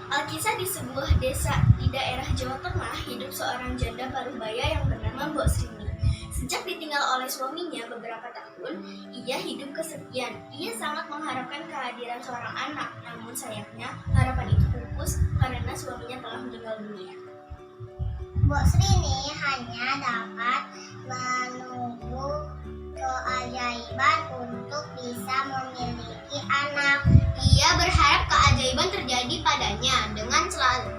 Alkisah di sebuah desa di daerah Jawa Tengah hidup seorang janda parubaya yang bernama Mbok Srini. Sejak ditinggal oleh suaminya beberapa tahun, ia hidup kesepian. Ia sangat mengharapkan kehadiran seorang anak, namun sayangnya harapan itu pupus karena suaminya telah meninggal dunia. Mbok Srini hanya dapat menunggu keajaiban untuk bisa memiliki anak. Ia berharap keajaiban terjadi padanya dengan selalu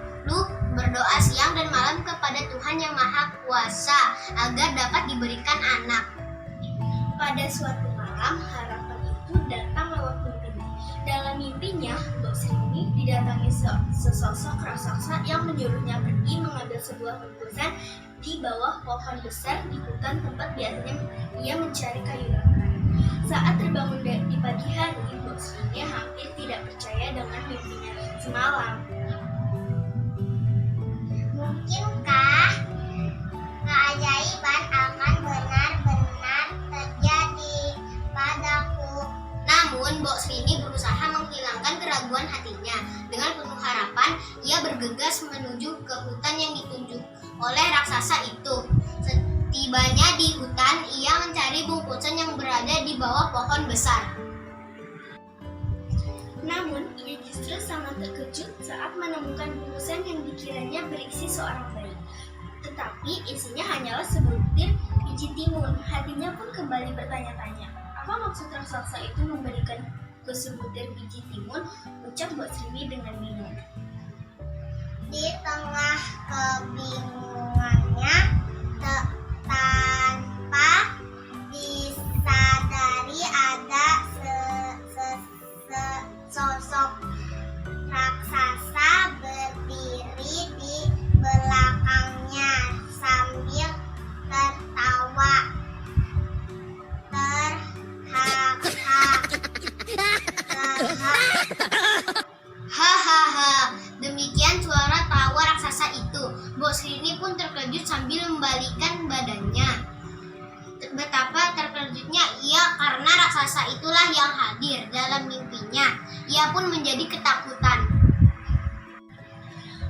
berdoa siang dan malam kepada Tuhan Yang Maha Kuasa agar dapat diberikan anak. Pada suatu malam, harapan itu datang lewat mimpinya. Dalam mimpinya, Mbok Srini didatangi sesosok raksasa yang menyuruhnya pergi mengambil sebuah bungkusan di bawah pohon besar di hutan tempat biasanya ia mencari kayu bakar. Saat terbangun di pagi hari, Mbok Srini hampir tidak percaya dengan mimpinya semalam. Mungkinkah keajaiban akan benar-benar terjadi padaku? Namun, Mbok Srini berusaha menghilangkan keraguan hatinya. Dengan penuh harapan, ia bergegas menuju ke hutan yang ditunjuk oleh raksasa itu. Setibanya di hutan, ia mencari bungkusan yang berada di bawah pohon besar. Namun, ia justru sangat terkejut saat menemukan bungkusan yang dikiranya berisi seorang bayi. Tetapi isinya hanyalah sebutir biji timun. Hatinya pun kembali bertanya-tanya, apa maksud raksasa itu memberikan sebutir biji timun? Ucap Mbok Srini dengan bingung. Di tengah kebingungannya, tanpa disadari ada sosok raksasa berdiri di belakangnya sambil tertawa Hahaha, demikian suara tawa raksasa itu. Mbok Srini pun terkejut sambil membalikkan badannya. Betapa terkejutnya ia karena raksasa itulah yang hadir dalam mimpinya. Ia pun menjadi ketakutan.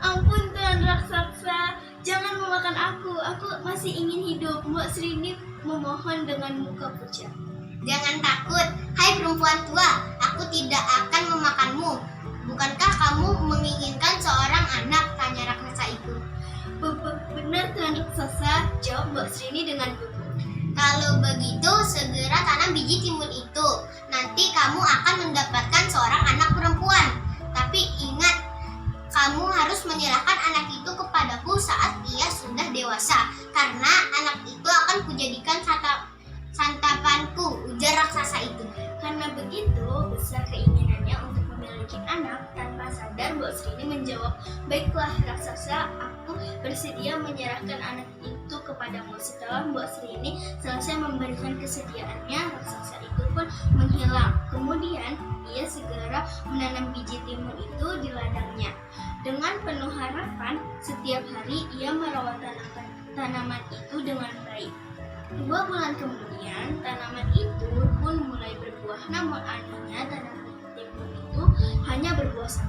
Ampun Tuan raksasa, jangan memakan aku masih ingin hidup. Mbok Srini memohon dengan muka pucat. Jangan takut, hai perempuan tua, aku tidak akan memakanmu. Bukankah kamu menginginkan seorang anak? Tanya raksasa itu. Benar Tuan raksasa, jawab Mbok Srini dengan gugup. Kalau begitu, segera tanam biji timun itu. Nanti kamu akan mendapatkan seorang anak perempuan. Tapi ingat, kamu harus menyerahkan anak itu kepadaku saat ia sudah dewasa. Karena anak itu akan kujadikan santapanku, ujar raksasa itu. Karena begitu besar keinginannya untuk memiliki anak, tanpa sadar Mbok Srini menjawab, baiklah raksasa, aku bersedia menyerahkan anak itu kepadamu. Setelah Mbok Srini selesai memberikan kesediaannya, raksasa itu pun menghilang. Kemudian ia segera menanam biji timun itu di ladangnya. Dengan penuh harapan, setiap hari ia merawat tanaman itu dengan baik. 2 bulan kemudian, tanaman itu pun mulai berbuah. Namun anehnya, tanaman timun itu hanya berbuah 1.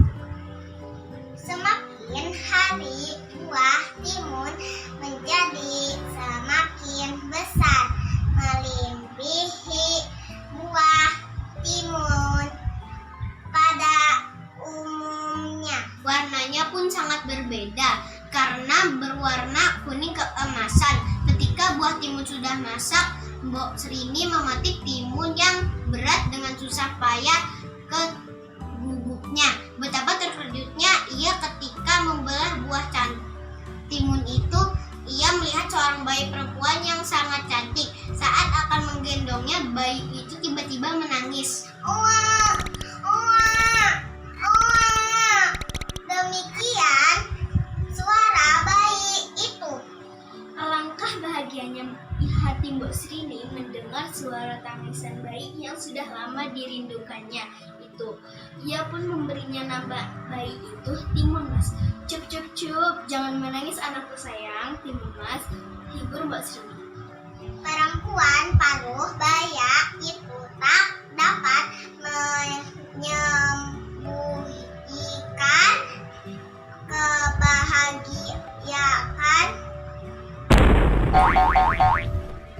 Semakin hari, buah timun menjadi semakin besar, melebihi buah timun pada umumnya. Warnanya pun sangat berbeda karena berwarna kuning keemasan. Ketika buah timun sudah masak, Mbok Srini memetik timun yang berat dengan susah payah ke guguknya. Betapa terkejutnya ia ketika membelah buah timun itu. Ia melihat seorang bayi perempuan yang sangat cantik. Saat akan menggendongnya, bayi itu tiba-tiba menangis. Uang, uang, uang. Demikian suara bayi itu. Alangkah bahagianya hati Mbok Srini mendengar suara tangisan bayi yang sudah lama dirindukannya itu. Ia pun memberinya nama bayi itu Timun Mas. Cup cup cup, jangan menangis anakku sayang. Timun Mas, hibur Mbok Srini. Perempuan paruh baya itu tak dapat menyembunyikan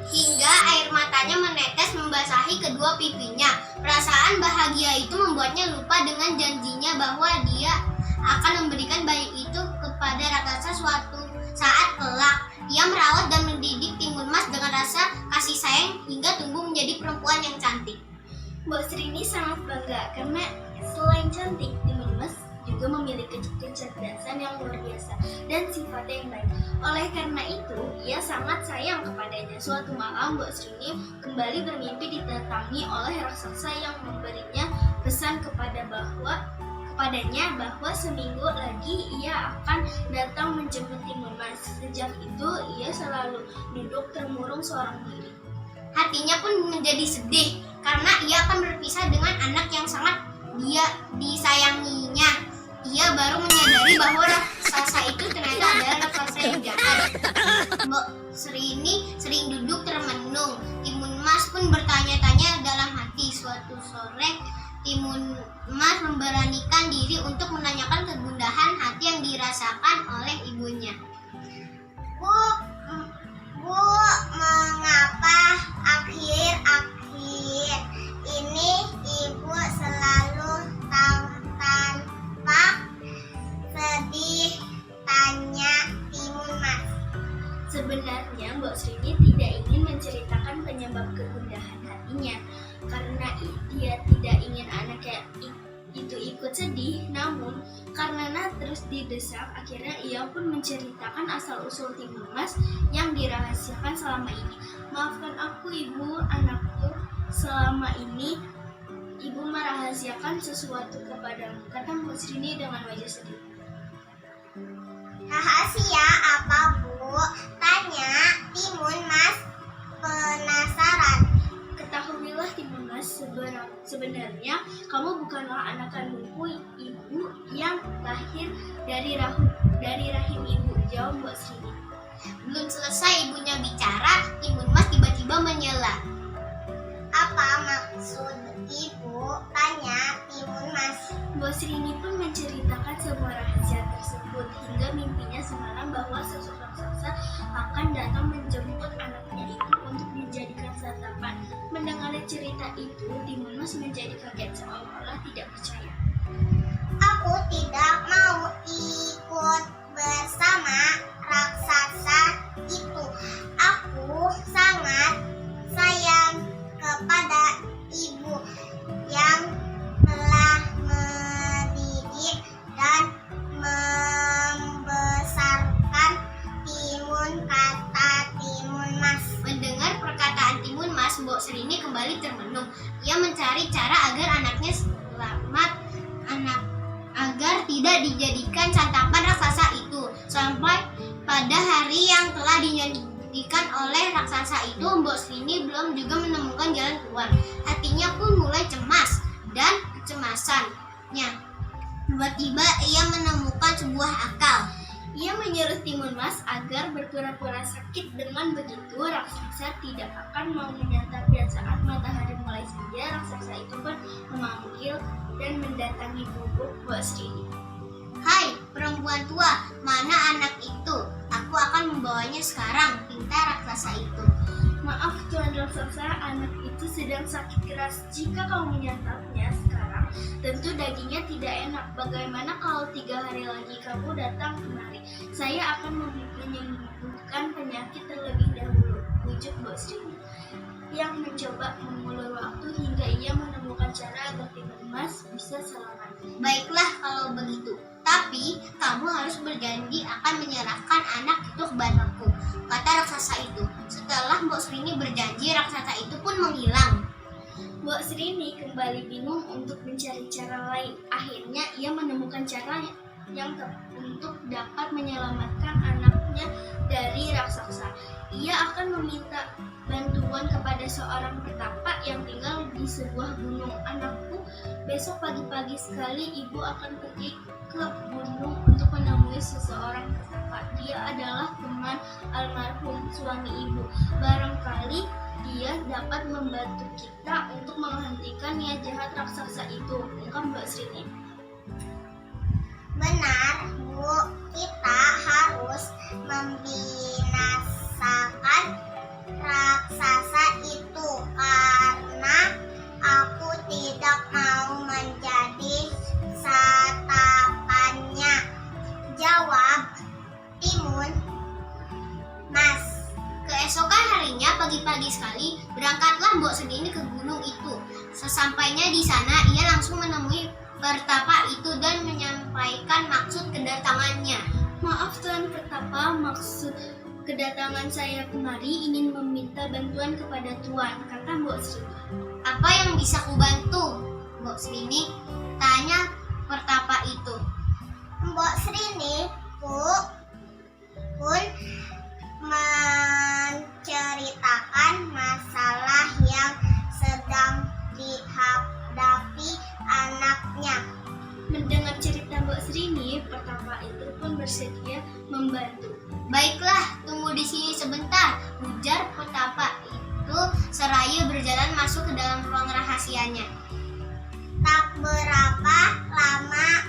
hingga air matanya menetes membasahi kedua pipinya. Perasaan bahagia itu membuatnya lupa dengan janjinya bahwa dia akan memberikan bayi itu kepada raksasa suatu saat kelak. Ia merawat dan mendidik Timun Mas dengan rasa kasih sayang hingga tumbuh menjadi perempuan yang cantik. Mbok Srini sangat bangga karena selain cantik, Timun Mas juga memiliki kecerdasan yang luar biasa dan sifatnya yang baik. Oleh karena itu, ia sangat sayang kepadanya. Suatu malam, Mbok Srini kembali bermimpi didatangi oleh raksasa yang memberinya pesan kepadanya bahwa seminggu lagi ia akan datang menjemput Timun Mas. Sejak itu, ia selalu duduk termurung seorang diri. Hatinya pun menjadi sedih karena ia akan berpisah dengan anak yang sangat dia disayanginya. Ia baru menyadari bahwa raksasa itu ternyata adalah raksasa yang jahat. Mbok Srini sering duduk termenung. Timun Mas pun bertanya-tanya dalam hati. Suatu sore, Timun Mas memberanikan diri untuk menanyakan kegundahan hati yang dirasakan oleh ibunya. Bu, mengapa akhir-akhir ini ibu selalu tampak sedih? Tanya Timun Mas. Sebenarnya Mbok Srini tidak ingin menceritakan penyebab kegundahan hatinya karena dia tidak ingin anaknya itu ikut sedih. Namun karena terus didesak, akhirnya ia pun menceritakan asal-usul Timun Mas yang dirahasiakan selama ini. Maafkan aku ibu, anakku, selama ini ibu merahasiakan sesuatu kepadamu, kata Mbok Srini dengan wajah sedih. Rahasia apa, Bu? Tanya Timun Mas penasaran. Ketahuilah Timun Mas, sebenarnya kamu bukanlah anak kandungku, ibu yang lahir dari rahim ibu, jawab Mbok Srini. Belum selesai ibunya bicara, Timun Mas tiba-tiba menyela. Apa maksud ibu? Tanya Timun Mas. Mbok Srini pun menceritakan semua rahasia tersebut hingga mimpinya semalam bahwa sosok raksasa akan datang menjemput anaknya itu untuk dijadikan santapan. Mendengar cerita itu, Timun Mas menjadi kaget seolah-olah tidak percaya. Aku tidak mau ikut bersama raksasa itu. Aku sangat sayang kepada ibu yang telah mendidik dan membesarkan Timun, kata Timun Mas. Mendengar perkataan Timun Mas, Mbok Srini kembali termenung. Ia mencari cara agar anaknya selamat, agar tidak dijadikan santapan raksasa itu. Sampai pada hari yang telah dijanjikan oleh raksasa itu, Mbok Srini belum juga menemukan jalan keluar. Hatinya pun mulai cemas dan kecemasannya. Tiba-tiba ia menemukan sebuah akal. Ia menyuruh Timun Mas agar berpura-pura sakit. Dengan begitu, raksasa tidak akan mau menyantapnya. Saat matahari mulai senja, raksasa itu pun memanggil dan mendatangi bubuk Mbok Srini. Hai, perempuan tua, mana anak itu? Aku akan membawanya sekarang, pinta raksasa itu. Maaf Tuan Raksasa, anak itu sedang sakit keras. Jika kau menyantapnya sekarang, tentu dagingnya tidak enak. Bagaimana kalau 3 hari lagi kamu datang kemari? Saya akan menyembuhkan penyakit terlebih dahulu, ujuk Mbok Srini yang mencoba mengulur waktu hingga ia menemukan cara agar Timun Mas bisa selamat. Baiklah kalau begitu, tapi kamu harus berjanji akan menyerahkan anak itu kepadaku, kata raksasa itu. Setelah Mbok Srini berjanji, raksasa itu pun menghilang. Mbok Srini kembali bingung untuk mencari cara lain. Akhirnya ia menemukan cara yang untuk dapat menyelamatkan anaknya dari raksasa. Ia akan meminta bantuan kepada seorang petapa yang tinggal di sebuah gunung. Anakku, besok pagi-pagi sekali ibu akan pergi ke gunung untuk menemui seseorang petapa. Dia adalah teman almarhum suami ibu. Barangkali dia dapat membantu kita untuk menghentikan niat jahat raksasa itu, ungkap Mbok Srini. Benar, Bu. Kita harus membinasakan pagi-pagi sekali, berangkatlah Mbok Sri ini ke gunung itu. Sesampainya di sana, ia langsung menemui Pertapa itu dan menyampaikan maksud kedatangannya. Maaf Tuan Pertapa, maksud kedatangan saya kemari ingin meminta bantuan kepada Tuan, kata Mbok Sri. Apa yang bisa kubantu, Mbok Srini? Tanya Pertapa itu. Mbok Srini pun menceritakan masalah yang sedang dihadapi anaknya. Mendengar cerita Mbok Srini, Pertapa itu pun bersedia membantu. Baiklah, tunggu di sini sebentar, ujar Pertapa itu seraya berjalan masuk ke dalam ruang rahasianya. Tak berapa lama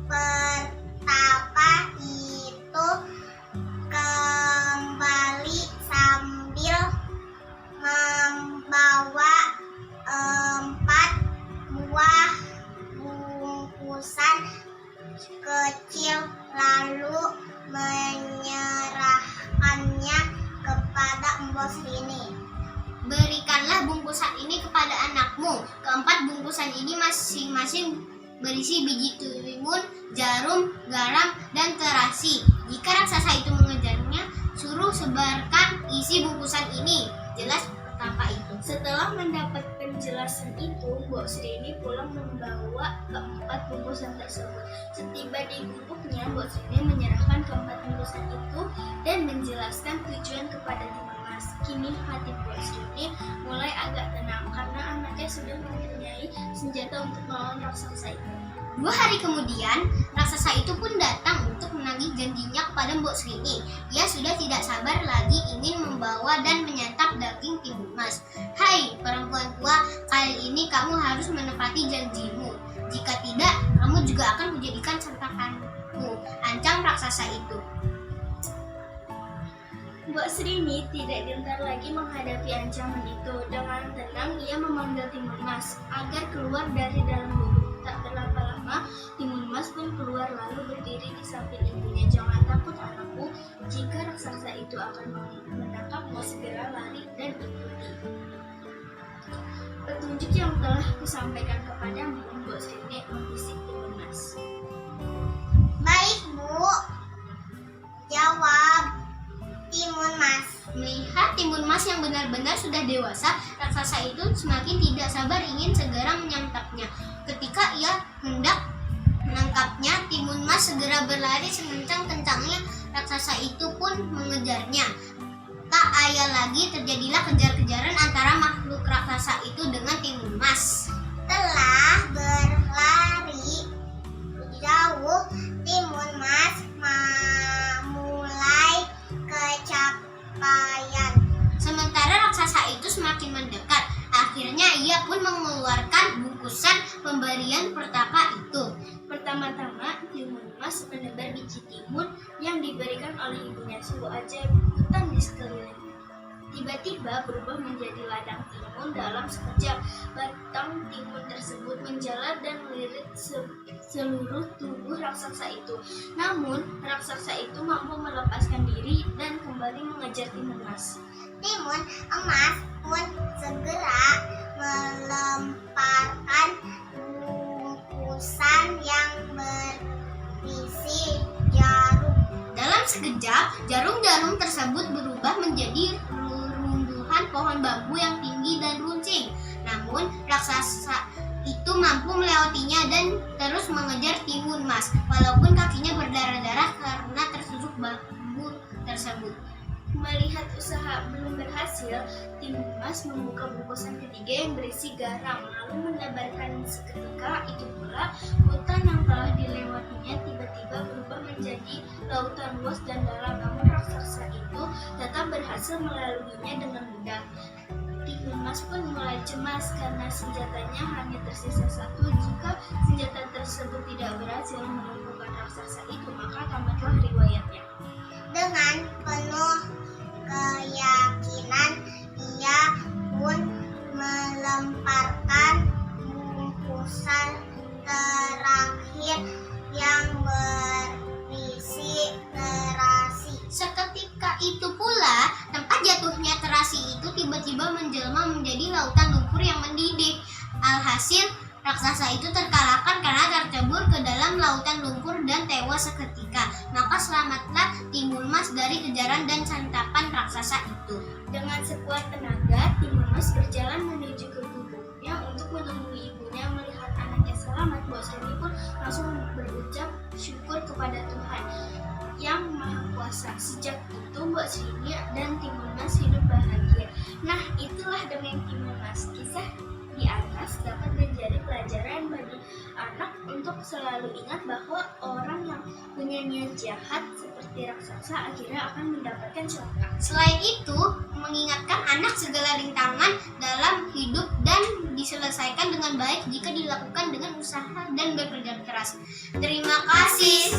Pertapa itu kembali sambil membawa 4 buah bungkusan kecil lalu menyerahkannya kepada Mbok Srini. Berikanlah bungkusan ini kepada anakmu. Keempat bungkusan ini masing-masing berisi biji timun, jarum, garam, dan terasi. Jika raksasa itu mengejarnya, suruh sebarkan isi bungkusan ini. Jelas Pertapa itu. Setelah mendapat penjelasan itu, Mbok Srini pulang membawa keempat bungkusan tersebut. Setiba di gubuknya, Mbok Srini menyerahkan keempat bungkusan itu dan menjelaskan tujuan kepada Timun Mas. Kini hati Mbok Srini mulai agak tenang karena anaknya sudah mempunyai senjata untuk melawan raksasa itu. 2 hari kemudian, raksasa itu pun datang untuk menagih janjinya kepada Mbok Srini. Ia sudah tidak sabar lagi ingin membawa dan menyantap daging timun mas. Hai perempuan tua, kali ini kamu harus menepati janjimu. Jika tidak, kamu juga akan menjadikan santakanku, ancam raksasa itu. Mbok Srini tidak gentar lagi menghadapi ancaman itu. Dengan tenang, ia memanggil Timun Mas agar keluar dari dalam gubuk. Tak berapa lama, Timun Mas pun keluar lalu berdiri di samping ibunya. Jangan takut anakku, jika raksasa itu akan menangkapmu, segera lari dan ikuti petunjuk yang telah kusampaikan kepadamu. Mbok Srini membisik Timun Mas. Baik Bu, jawab Timun Mas. Melihat Timun Mas yang benar-benar sudah dewasa, raksasa itu semakin tidak sabar ingin segera menyantapnya. Ketika ia hendak menangkapnya, Timun Mas segera berlari sekencang-kencangnya. Raksasa itu pun mengejarnya. Tak ayal lagi terjadilah kejar-kejaran antara makhluk raksasa itu dengan Timun Mas. Telah berlari jauh, Timun Mas mulai kecapean. Sementara raksasa itu semakin mendekat. Akhirnya ia pun mengeluarkan bungkusan pemberian Pertapa itu. Pertama-tama, Timun Mas menebar biji timun yang diberikan oleh ibunya. Sungguh ajaib, hutan di sekelilingnya tiba-tiba berubah menjadi ladang timun dalam sekejap. Batang timun tersebut menjalar dan melilit seluruh tubuh raksasa itu. Namun, raksasa itu mampu melepaskan diri dan kembali mengejar Timun Mas. Timun Emas pun segera melemparkan bungkusan yang berisi jarum. Dalam sekejap, jarum-jarum tersebut berubah menjadi runtuhan pohon bambu yang tinggi dan runcing. Namun, raksasa itu mampu melewatinya dan terus mengejar Timun Mas, walaupun kakinya berdarah-darah karena tertusuk bambu tersebut. Melihat usaha belum berhasil, Timun Mas membuka bungkusan ketiga yang berisi garam, lalu menebarkan seketika. Itu pula, hutan yang telah dilewatinya tiba-tiba berubah menjadi lautan luas dan dalam. Namun raksasa itu tetap berhasil melaluinya dengan mudah. Timun Mas pun mulai cemas karena senjatanya hanya tersisa satu. Jika senjata tersebut tidak berhasil melumpuhkan raksasa itu, maka tamatlah riwayatnya. Dengan penuh keyakinan, ia pun melemparkan bungkusan terakhir yang berisi terasi. Seketika itu pula, tempat jatuhnya terasi Alhasil, raksasa itu terkalahkan karena tercebur ke dalam lautan lumpur dan tewas seketika. Maka selamatlah Timun Mas dari kejaran dan santapan raksasa itu. Dengan sekuat tenaga, Timun Mas berjalan menuju ke gubuknya untuk menemui ibunya. Melihat anaknya selamat, Mbok Srini pun langsung berucap syukur kepada Tuhan yang Maha Kuasa. Sejak itu Mbok Srini dan Timun Mas hidup bahagia. Nah, itulah dongeng Timun Mas. Kisah di atas dapat menjadi pelajaran bagi anak untuk selalu ingat bahwa orang yang punya niat jahat seperti raksasa akhirnya akan mendapatkan celaka. Selain itu, mengingatkan anak segala rintangan dalam hidup dan diselesaikan dengan baik jika dilakukan dengan usaha dan bekerja keras. Terima kasih.